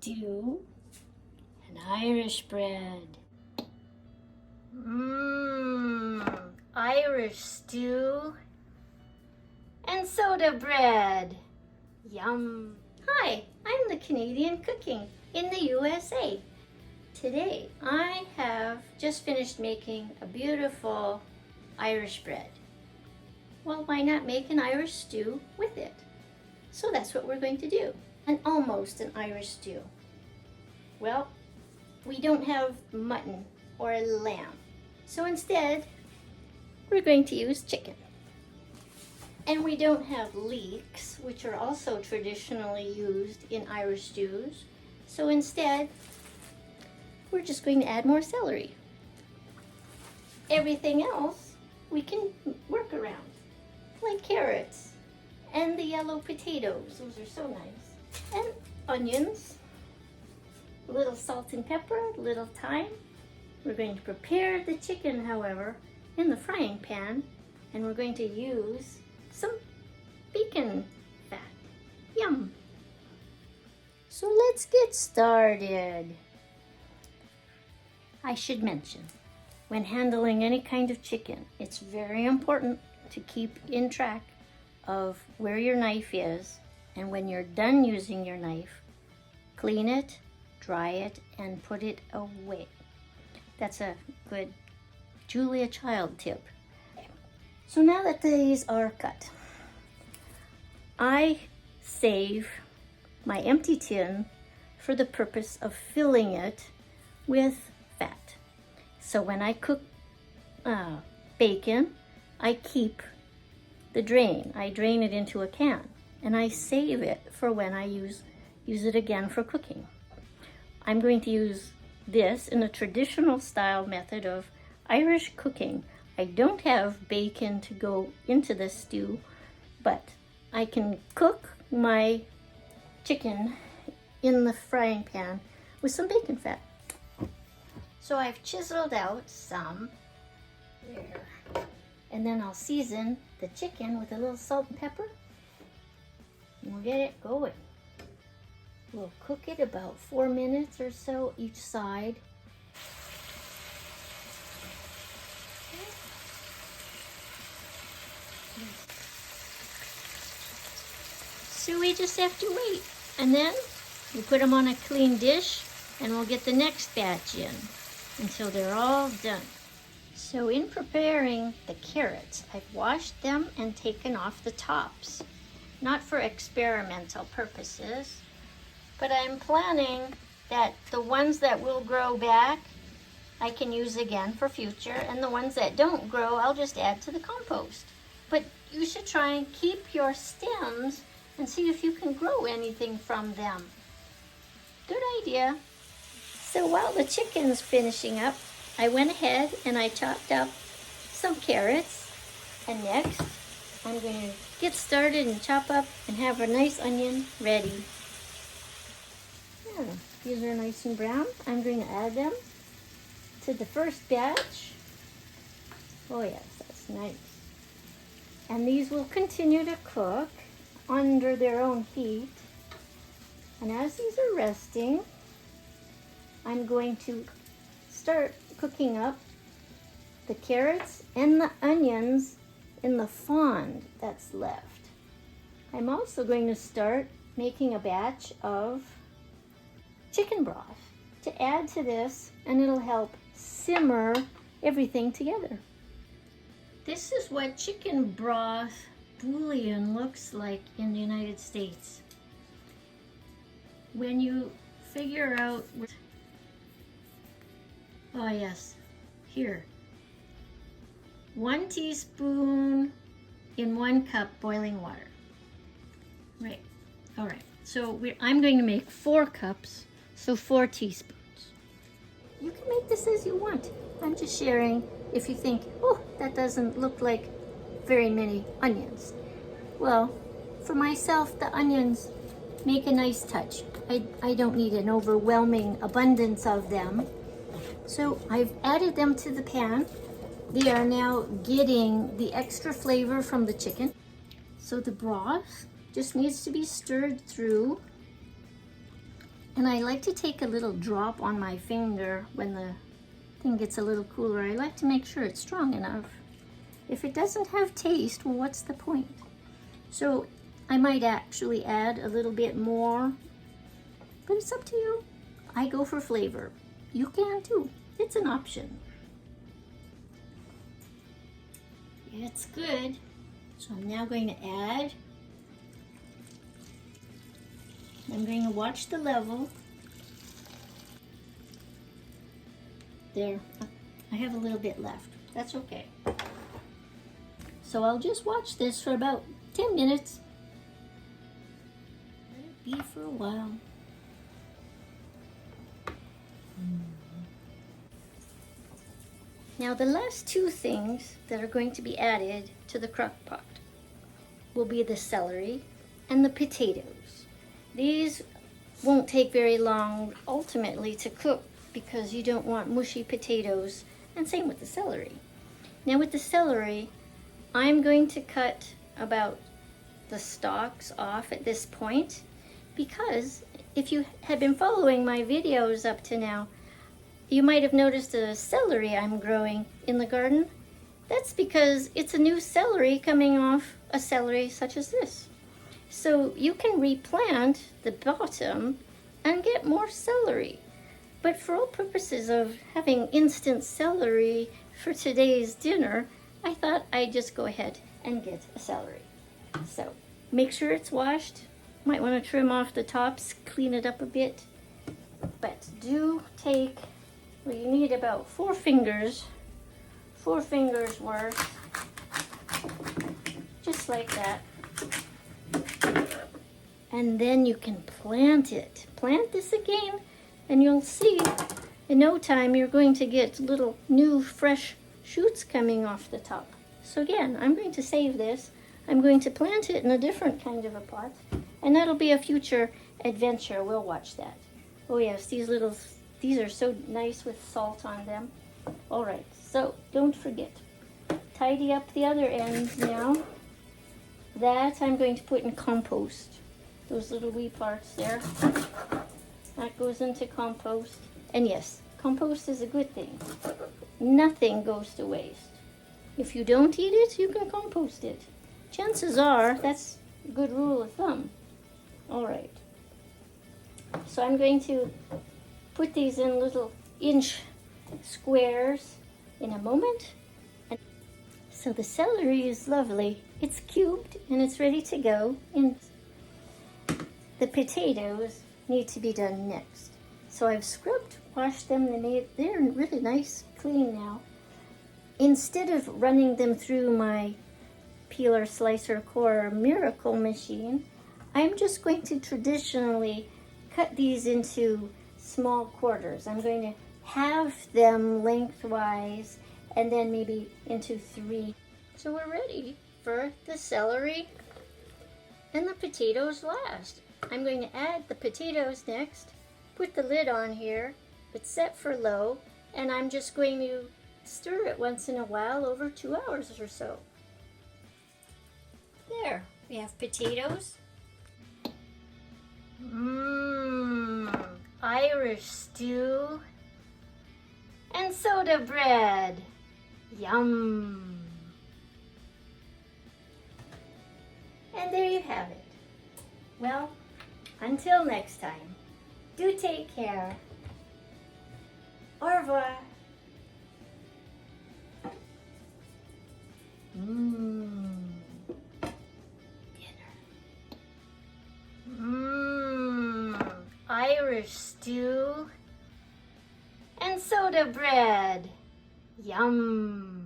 stew and Irish bread. Irish stew and soda bread. Yum. Hi, I'm the Canadian cooking in the USA. Today I have just finished making a beautiful Irish bread. Well, why not make an Irish stew with it? So that's what we're going to do. Almost an Irish stew. Well, we don't have mutton or lamb. So instead, we're going to use chicken. And we don't have leeks, which are also traditionally used in Irish stews. So instead, we're just going to add more celery. Everything else we can work around, like carrots and the yellow potatoes. Those are so nice. And onions, a little salt and pepper, a little thyme. We're going to prepare the chicken, however, in the frying pan, and we're going to use some bacon fat. Yum! So let's get started. I should mention, when handling any kind of chicken, it's very important to keep in track of where your knife is, and when you're done using your knife, clean it, dry it, and put it away. That's a good Julia Child tip. So now that these are cut, I save my empty tin for the purpose of filling it with fat. So when I cook bacon, I keep the drain. I drain it into a can, and I save it for when I use it again for cooking. I'm going to use this in a traditional style method of Irish cooking. I don't have bacon to go into this stew, but I can cook my chicken in the frying pan with some bacon fat. So I've chiseled out some there, and then I'll season the chicken with a little salt and pepper, and we'll get it going. We'll cook it about 4 minutes or so each side. So we just have to wait, and then we put them on a clean dish, and we'll get the next batch in until they're all done. So in preparing the carrots, I've washed them and taken off the tops, not for experimental purposes, but I'm planning that the ones that will grow back, I can use again for future, and the ones that don't grow, I'll just add to the compost. But you should try and keep your stems and see if you can grow anything from them. Good idea. So while the chicken's finishing up, I went ahead and I chopped up some carrots, and next I'm going to get started and chop up and have a nice onion ready. These are nice and brown. I'm going to add them to the first batch. Oh yes, that's nice. And these will continue to cook under their own heat. And as these are resting, I'm going to start cooking up the carrots and the onions in the fond that's left. I'm also going to start making a batch of chicken broth to add to this, and it'll help simmer everything together. This is what chicken broth bouillon looks like in the United States. When you figure out, oh yes, here, 1 teaspoon in 1 cup boiling water. Right, all right, so I'm going to make 4 cups, so 4 teaspoons. You can make this as you want. I'm just sharing if you think, oh, that doesn't look like very many onions. Well, for myself, the onions make a nice touch. I don't need an overwhelming abundance of them. So I've added them to the pan. They are now getting the extra flavor from the chicken. So the broth just needs to be stirred through And I like to take a little drop on my finger when the thing gets a little cooler. I like to make sure it's strong enough. If it doesn't have taste, well, what's the point? So I might actually add a little bit more, but it's up to you. I go for flavor. You can too. It's an option. It's good. So I'm now going to add. I'm going to watch the level. There, I have a little bit left. That's okay. So I'll just watch this for about 10 minutes. Let it be for a while. Now the last two things that are going to be added to the crock pot will be the celery and the potatoes. These won't take very long ultimately to cook because you don't want mushy potatoes, and same with the celery. Now with the celery, I'm going to cut about the stalks off at this point because if you have been following my videos up to now, you might have noticed the celery I'm growing in the garden. That's because it's a new celery coming off a celery such as this. So you can replant the bottom and get more celery. But for all purposes of having instant celery for today's dinner, I thought I'd just go ahead and get a celery. So make sure it's washed. Might want to trim off the tops, clean it up a bit. But do take, well, you need about 4 fingers worth, just like that. And then you can plant it. Plant this again, and you'll see in no time you're going to get little new fresh shoots coming off the top. So again, I'm going to save this. I'm going to plant it in a different kind of a pot, and that'll be a future adventure. We'll watch that. Oh yes, these are so nice with salt on them. All right, so don't forget, tidy up the other ends now. That I'm going to put in compost. Those little wee parts there. That goes into compost. And yes, compost is a good thing. Nothing goes to waste. If you don't eat it, you can compost it. Chances are, that's a good rule of thumb. All right. So I'm going to put these in little inch squares in a moment. So the celery is lovely. It's cubed and it's ready to go. And the potatoes need to be done next. So I've scrubbed, washed them, they're really nice, clean now. Instead of running them through my peeler, slicer, core miracle machine, I'm just going to traditionally cut these into small quarters. I'm going to halve them lengthwise and then maybe into 3. So we're ready for the celery and the potatoes last. I'm going to add the potatoes next, put the lid on here, it's set for low, and I'm just going to stir it once in a while over 2 hours or so. There, we have potatoes. Irish stew and soda bread. Yum. And there you have it. Well, until next time, do take care. Au revoir. Irish stew and soda bread. Yum.